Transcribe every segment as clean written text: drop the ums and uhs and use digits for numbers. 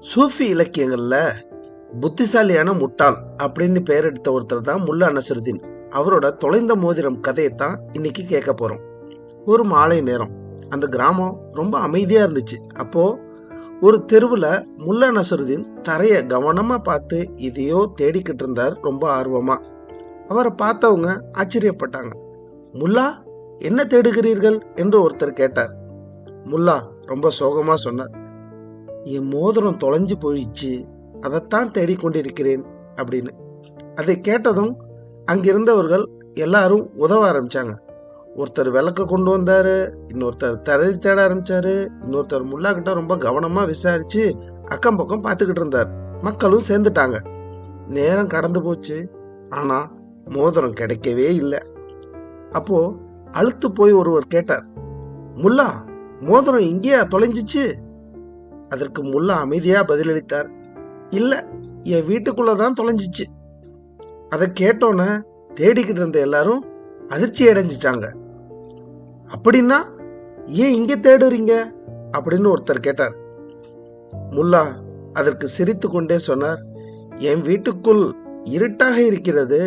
சூஃபி இலக்கியங்கள்ல புத்திசாலியான முட்டாள் அப்படின்னு பெயர் எடுத்த ஒருத்தர் தான் முல்லா நசருதீன். அவரோட தொலைந்த மோதிரம் கதையைத்தான் இன்னைக்கு கேட்க போறோம். ஒரு மாலை நேரம் அந்த கிராமம் ரொம்ப அமைதியா இருந்துச்சு. அப்போ ஒரு தெருவுல முல்லா நசருதீன் தரைய கவனமா பார்த்து இதையோ தேடிக்கிட்டு இருந்தார் ரொம்ப ஆர்வமா. அவரை பார்த்தவங்க ஆச்சரியப்பட்டாங்க. முல்லா, என்ன தேடுகிறீர்கள் என்று ஒருத்தர் கேட்டார். முல்லா ரொம்ப சோகமா சொன்னார், என் மோதிரம் தொலைஞ்சு போயிடுச்சு, அதைத்தான் தேடிக்கொண்டிருக்கிறேன் அப்படின்னு. அதை கேட்டதும் அங்கிருந்தவர்கள் எல்லாரும் உதவ ஆரம்பிச்சாங்க. ஒருத்தர் விளக்க கொண்டு வந்தாரு, இன்னொருத்தர் தரை தேட ஆரம்பிச்சாரு, இன்னொருத்தர் முல்லா கிட்ட ரொம்ப கவனமா விசாரிச்சு அக்கம் பக்கம் பார்த்துக்கிட்டு இருந்தார். மக்களும் சேர்ந்துட்டாங்க. நேரம் கடந்து போச்சு, ஆனா மோதிரம் கிடைக்கவே இல்லை. அப்போ அழுத்து போய் ஒருவர் கேட்டார், முல்லா, மோதிரம் இங்கேயா தொலைஞ்சிச்சு? அதற்கு முல்லா அமைதியா பதிலளித்தார், இல்ல, என் வீட்டுக்குள்ளதான் தொலைஞ்சிச்சு. அதை கேட்டோன்னு தேடிக்கிட்டு இருந்த எல்லாரும் அதிர்ச்சி அடைஞ்சிட்டாங்க. அப்படின்னா ஏன் இங்க தேடுறீங்க அப்படின்னு ஒருத்தர் கேட்டார். முல்லா அதற்கு சிரித்து கொண்டே சொன்னார், என் வீட்டுக்குள் இருட்டாக இருக்கிறது,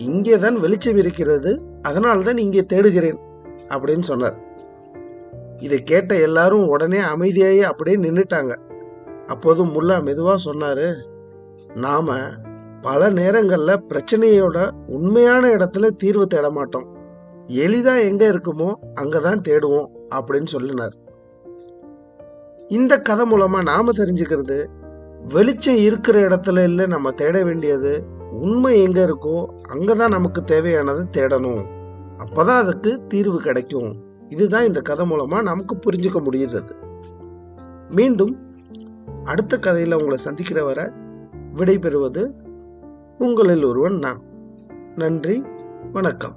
இங்கேதான் வெளிச்சம் இருக்கிறது, அதனால்தான் இங்கே தேடுகிறேன் அப்படின்னு சொன்னார். இதை கேட்ட எல்லாரும் உடனே அமைதியாகி அப்படியே நின்றுட்டாங்க. அப்போது முல்லா மெதுவா சொன்னாரு, நாம பல நேரங்கள்ல பிரச்சனையோட உண்மையான இடத்துல தீர்வு தேட மாட்டோம், எளிதா எங்க இருக்குமோ அங்கதான் தேடுவோம் அப்படின்னு சொல்லினார். இந்த கதை மூலமா நாம தெரிஞ்சுக்கிறது, வெளிச்சம் இருக்கிற இடத்துல இல்லை நம்ம தேட வேண்டியது, உண்மை எங்க இருக்கோ அங்கதான் நமக்கு தேவையானது தேடணும், அப்பதான் அதுக்கு தீர்வு கிடைக்கும். இதுதான் இந்த கதை மூலமா நமக்கு புரிஞ்சுக்க முடிகிறது. மீண்டும் அடுத்த கதையில உங்களை சந்திக்கிற வரை விடை பெறுவது உங்களில் ஒருவன் நான். நன்றி, வணக்கம்.